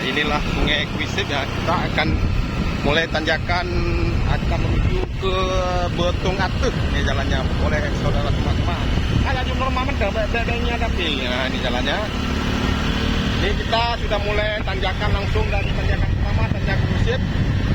inilah Sungai Kuisip ya. Kita akan mulai tanjakan, akan menuju ke Betung Atuh. Ini jalannya, boleh saudara semua. Ada jumlah mamen bedanya tapi. Nah, ini jalannya. Ini kita sudah mulai tanjakan langsung dari tanjakan pertama, tanjakan Kuisip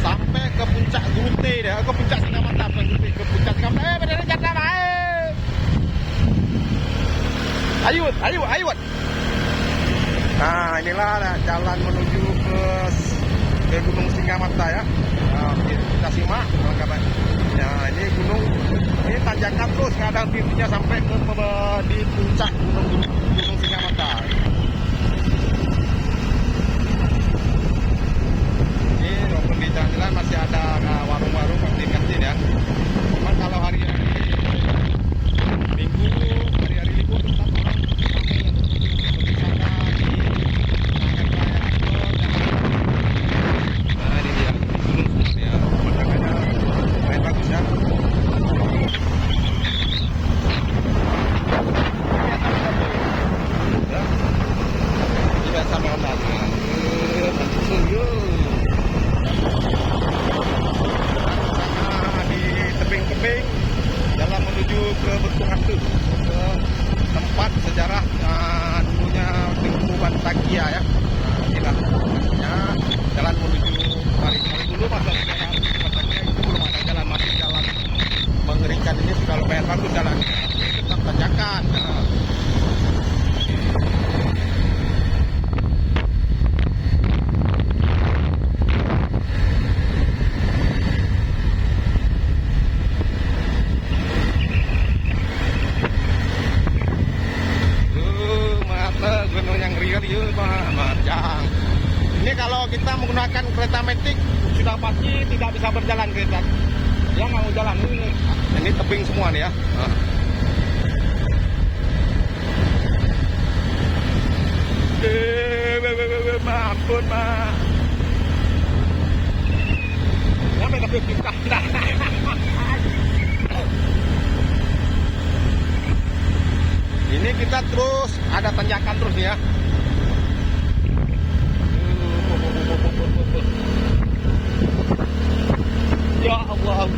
sampai ke puncak Gute ya, ke puncak Singamata, ke puncak Singamata. Berdiri jatah, ayo. Nah, inilah jalan menuju ke Gunung Singamata ya. Nah, kita simak kabar. Nah, ini gunung, ini tanjakan terus, nggak ada titiknya sampai ke di puncak Gunung Singamata. Ini walaupun di jalan masih ada warung-warung kantin-kantin ya. Cuman kalau hari-hari Minggu, hari-hari libur tetap orang jalan menuju ke Betung Atuh, ke tempat sejarah dulunya Tengku Bantakia ya. Nah, inilah ya, jalan menuju kali dulu masa sejarah Bantakia itu belum ada jalan, masih jalan mengerikan. Ini sudah lumayan bagus jalan, tetap tanjakan. Nah. Ini kalau kita menggunakan kereta metik sudah pasti tidak bisa berjalan kereta. Yang mau jalan ini tebing semua nih ya. Ampun, Mak. Sampai ke kita. Ini kita terus ada tanjakan terus ya. Ya Allah,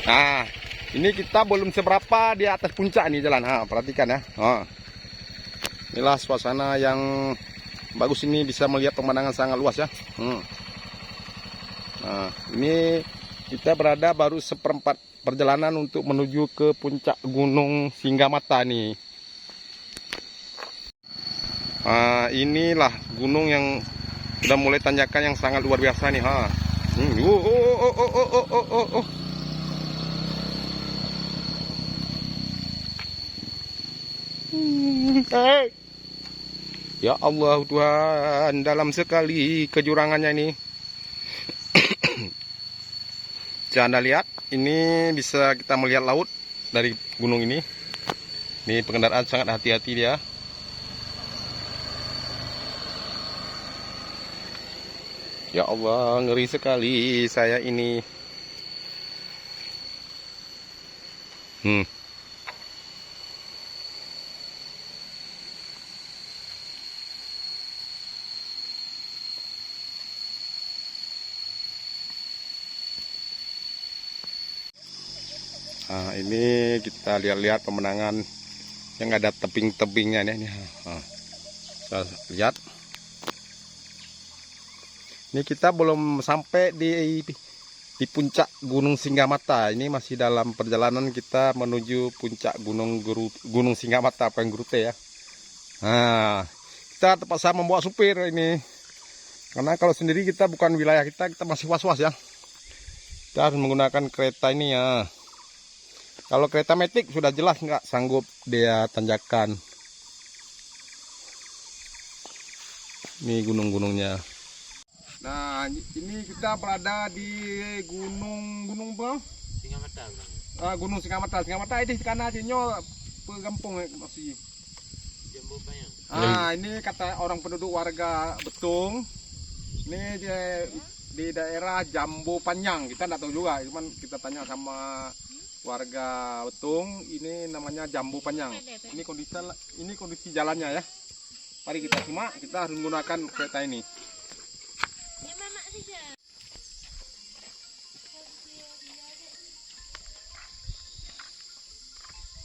Nah, ini kita belum seberapa di atas puncak nih jalan. Perhatikan ya. Inilah suasana yang bagus, ini bisa melihat pemandangan sangat luas ya. Nah, ini kita berada baru seperempat perjalanan untuk menuju ke puncak Gunung Singamata nih. Inilah gunung yang Sudah mulai tanjakan yang sangat luar biasa nih, ha. Oh. Ya Allah Tuhan, dalam sekali kejurangannya ini. Anda lihat, ini bisa kita melihat laut dari gunung ini. Ini pengendaraan sangat hati-hati dia. Ya Allah, ngeri sekali saya ini. Nah, ini kita lihat-lihat pemandangan yang ada tebing-tebingnya nih. Saya lihat. Ini kita belum sampai di puncak Gunung Singgamata. Ini masih dalam perjalanan kita menuju puncak Gunung Singgamata, Pengrute ya. Nah, kita terpaksa membawa supir ini. Karena kalau sendiri kita bukan wilayah kita masih was-was ya. Kita harus menggunakan kereta ini ya. Kalau kereta metik sudah jelas nggak sanggup dia tanjakan. Ini gunung-gunungnya. Nah, ini kita berada di gunung apa? Singgamata. Gunung Singgamata. Singgamata ini karena dinyo pegampung masih. Jambu Panyang. Ini kata orang penduduk warga Betung. Ini di daerah Jambu Panyang. Kita nggak tahu juga, cuman kita tanya sama warga Betung, ini namanya Jambu Panyang. Ini kondisi jalannya ya. Mari kita simak, kita harus menggunakan kereta ini.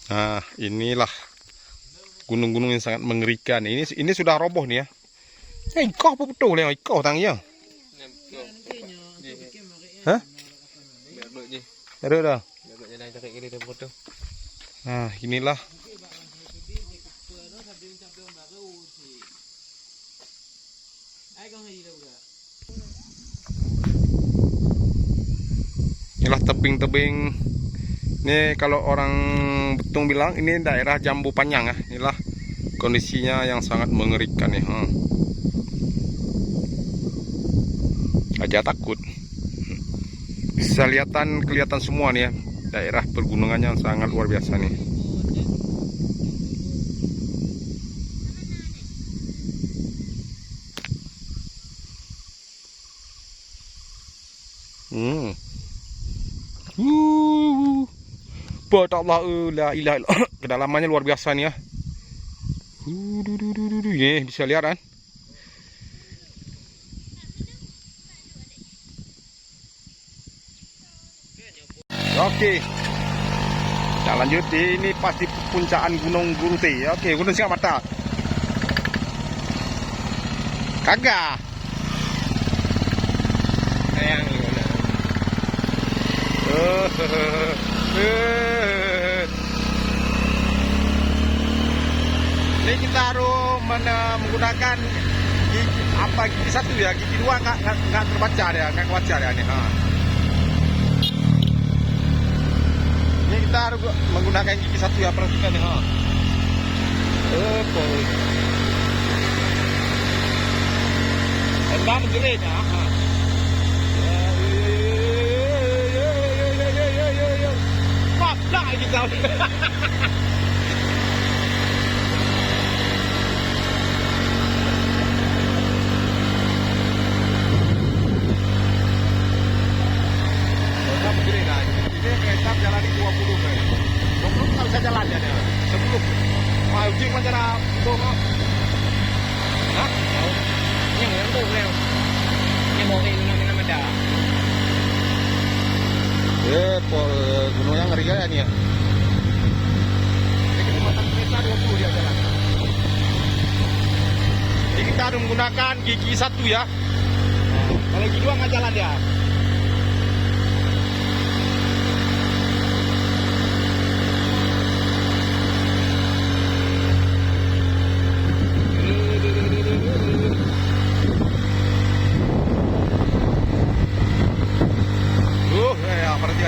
Nah, inilah gunung-gunung yang sangat mengerikan. Ini sudah roboh nih ya. Kau apa betul ya? Kau tang ya? Hah? Ada dah. Nah, inilah. Inilah tebing-tebing. Ini kalau orang Betung bilang ini daerah Jambu Panyang ya. Inilah kondisinya yang sangat mengerikan ya. Aja takut. Bisa kelihatan semua nih ya. Daerah pergunungannya yang sangat luar biasa nih. Allah, la ilaha illallah. Kedalamannya luar biasa nih ya. Bisa lihat kan? Oke. Kita lanjut, ini pasti puncakan Gunung Gurute. Oke, Gunung Singgamata. Kagak. Sayang. Ini kita harus menggunakan gigi satu ya, gigi dua nggak terbaca ya, nggak kebaca ya ini. Ini kita harus menggunakan gigi satu ya, perhatikan ya. Endam gerenya. Nah, kita kereta jalan di 20 kan. 20 nggak bisa jalan ya. 10. Mau uji macam itu mau. Hah? Yang tuh leo. Yang mau ini nama dah. Gunungnya ngeri ya nih ya. Kecepatan kereta 20 dia jalan. Jadi kita harus menggunakan gigi satu ya. Kalau gigi dua nggak jalan dia.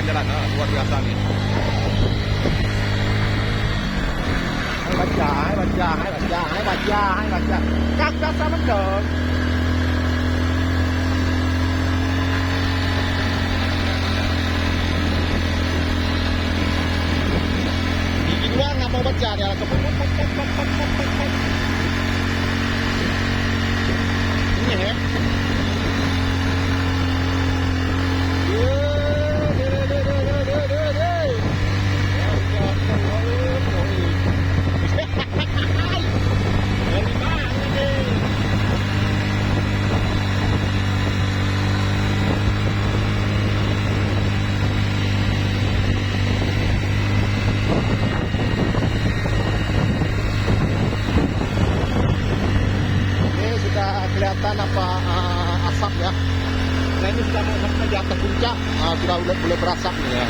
kan jalan, luar biasa nih. Hai baca. Các biasa bener. Gigi doang nggak mau baca dia langsung. Ini ya. Kelihatan apa asap ya. Nah ini sudah mau sampai di atas puncak, sudah mulai berasap nih ya.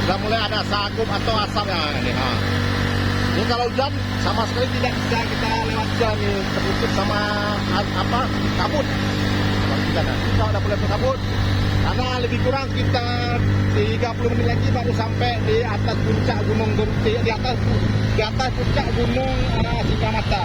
Sudah mulai ada sagup atau asap ya ini. Ini kalau hujan sama sekali tidak bisa kita lewat jalan nih, tertutup sama kabut. Kita udah mulai berkabut karena lebih kurang sekitar 30 menit lagi baru sampai di atas puncak gunung di atas puncak gunung Singgamata.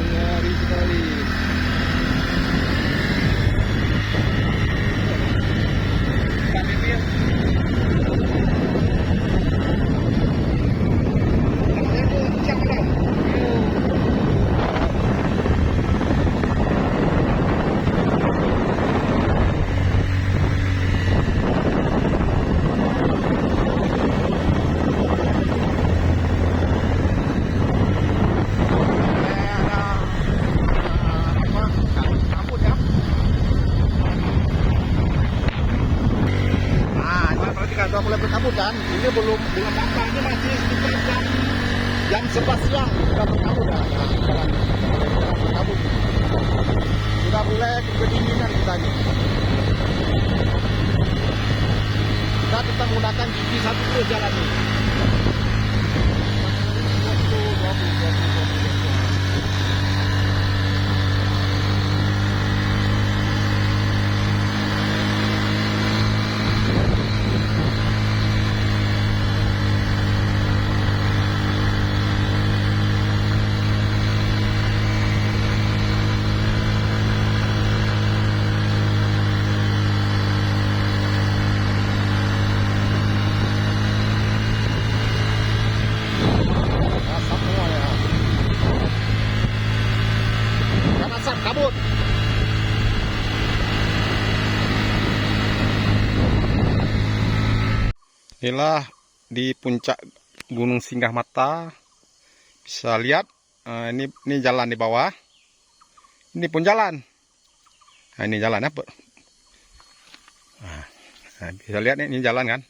Ngeri sekali. Sudah mulai berkabut kan, ini belum apa, ini masih sekitar jam 11 siang sudah berkabut ya. Berkabut. Sudah mulai kedinginan kita ini. Kita tetap menggunakan gigi satu terus jalan ini. Kabut. Inilah di puncak Gunung Singgamata. Bisa lihat ini jalan di bawah. Ini pun jalan. Nah, ini jalan apa? Nah, bisa lihat nih, ini jalan kan?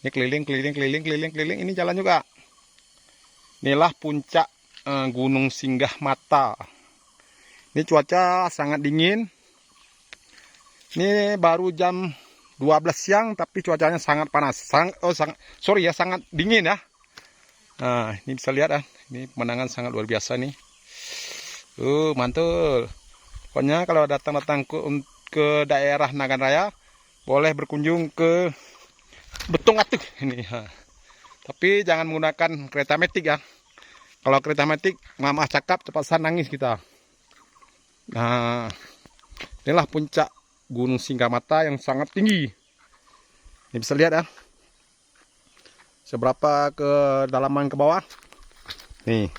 Ini keliling. Ini jalan juga. Inilah puncak Gunung Singgamata. Ini cuaca sangat dingin. Ini baru jam 12 siang tapi cuacanya sangat panas. Sangat dingin ya. Nah, ini bisa lihat ya. Ini pemandangan sangat luar biasa nih. Mantul. Pokoknya kalau datang ke daerah Nagan Raya boleh berkunjung ke Betung Atuh ini. Tapi jangan menggunakan kereta metik ya. Kalau kereta metik, mama cakap cepat nangis kita. Nah, inilah puncak Gunung Singgamata yang sangat tinggi. Ini bisa lihat ya, seberapa kedalaman ke bawah. Nih,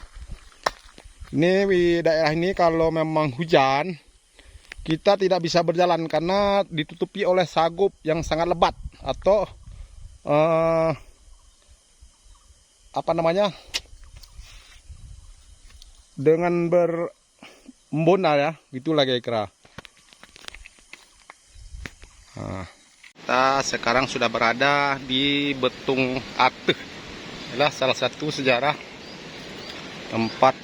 ini di daerah ini kalau memang hujan, kita tidak bisa berjalan karena ditutupi oleh sagup yang sangat lebat atau dengan embun ya, gitulah kira-kira. Nah, kita sekarang sudah berada di Betung Atuh. Inilah salah satu sejarah tempat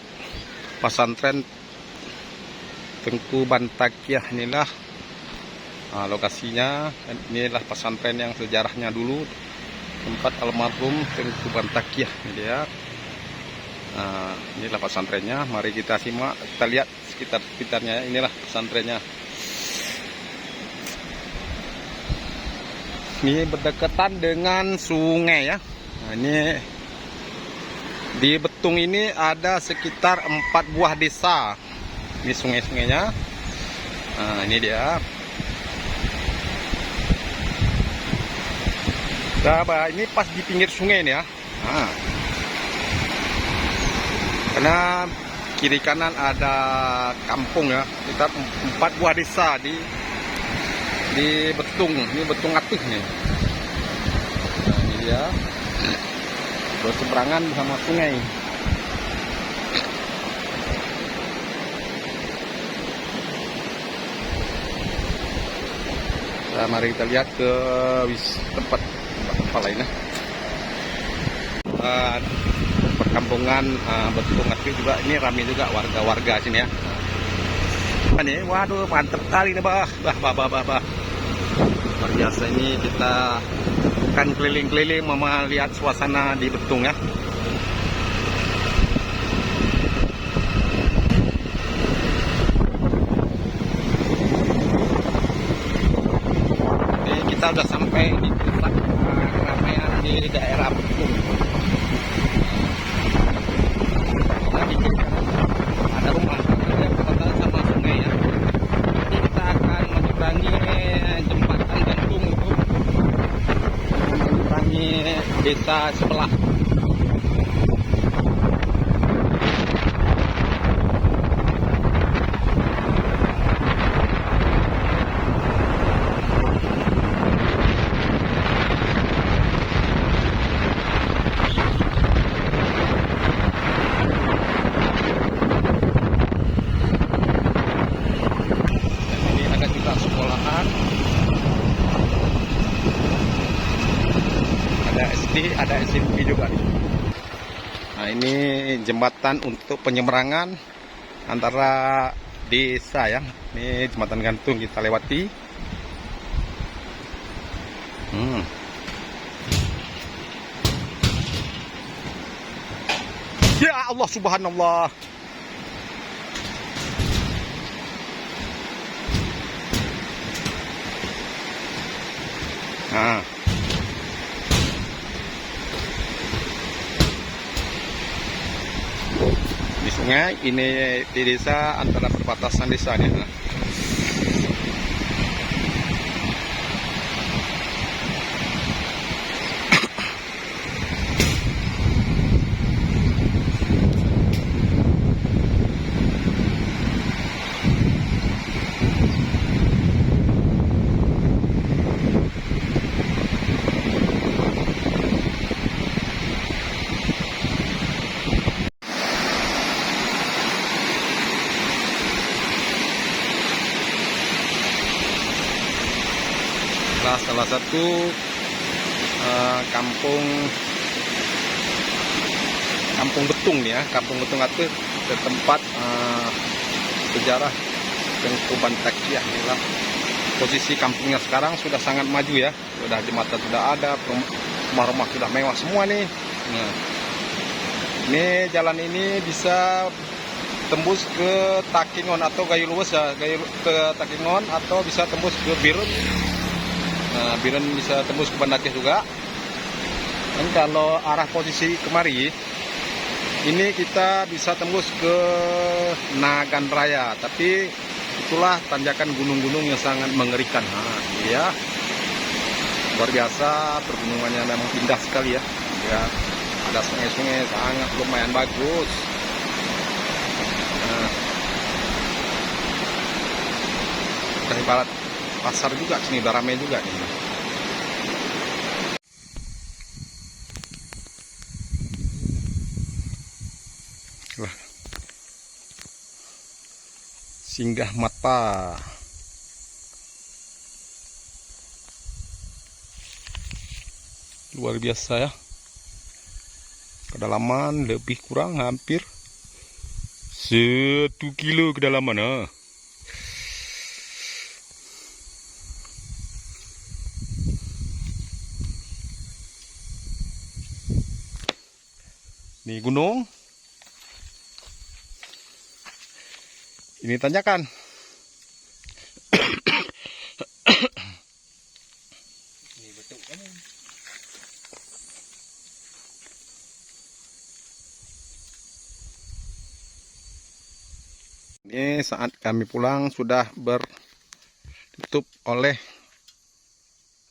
pesantren Tengku Bantakiah inilah lokasinya. Inilah pesantren yang sejarahnya dulu, tempat almarhum Tengku Bantakiah ini dia. Inilah pesantrennya. Mari kita simak, kita lihat sekitarnya. Inilah pesantrennya. Ini berdekatan dengan sungai ya. Nah, ini di Betung ini ada sekitar 4 buah desa. Ini sungai-sungainya. Nah, ini dia. Nah, ini pas di pinggir sungai ini ya. Nah, karena kiri kanan ada kampung ya. Kita 4 buah desa di Betung. Ini Betung Atuh nih. Nah, ini dia. Berseberangan sama sungai. Nah, mari kita lihat ke tempat lainnya. Perkampungan Betung Atuh juga ini ramai juga warga-warga sini ya. Ini waduh mantep kali nih bah. Luar biasa, ini kita akan keliling-keliling melihat suasana di Betung ya. Ini kita udah sampai di pusat keramaian di daerah Betung. Nah, di kiri ada rumah yang berbatasan sama sungai ya. Nanti kita akan menyeberangi jembatan gantung itu, menyeberangi desa sebelah. Ini ada juga sekolahan, ada SD, ada SMP juga nih. Nah, ini jembatan untuk penyeberangan antara desa ya. Ini jembatan gantung kita lewati. Ya Allah, subhanallah. Nah, di sungai ini di desa, antara perbatasan desa nih. Nah. Salah satu kampung Betung nih ya, Kampung Betung Atuh, ke tempat sejarah Tengku Bantakiah. Inilah posisi kampungnya sekarang, sudah sangat maju ya, sudah jembatan sudah ada, rumah-rumah sudah mewah semua nih. Nah, ini jalan ini bisa tembus ke Takingon atau Gayo Luwes ya, ke Takingon, atau bisa tembus ke Birun. Nah, Birun bisa tembus ke Bantakiah juga. Dan kalau arah posisi kemari, ini kita bisa tembus ke Nagan Raya. Tapi itulah tanjakan gunung-gunung yang sangat mengerikan. Nah, ya, luar biasa, pergunungannya memang indah sekali ya. Ya, ada sungai-sungai sangat lumayan bagus. Nah, dari barat pasar juga sini, udah ramai juga nih. Wah, singgah mata. Luar biasa ya. Kedalaman lebih kurang hampir 1 kilo kedalaman. Ini gunung. Ini tanjakan. Ini betul kan? Ini saat kami pulang sudah bertutup oleh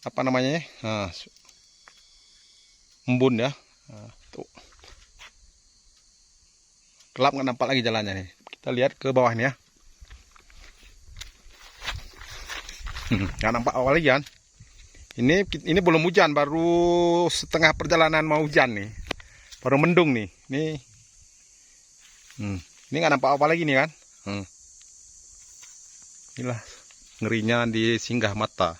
apa namanya? Nah, embun ya. Nah, tuh. Gelap nggak nampak lagi jalannya nih. Kita lihat ke bawah nih ya. Nggak nampak awal lagi kan? Ini belum hujan, baru setengah perjalanan mau hujan nih. Baru mendung nih. Ini nggak nampak apa lagi nih kan? Inilah ngerinya di singgah mata.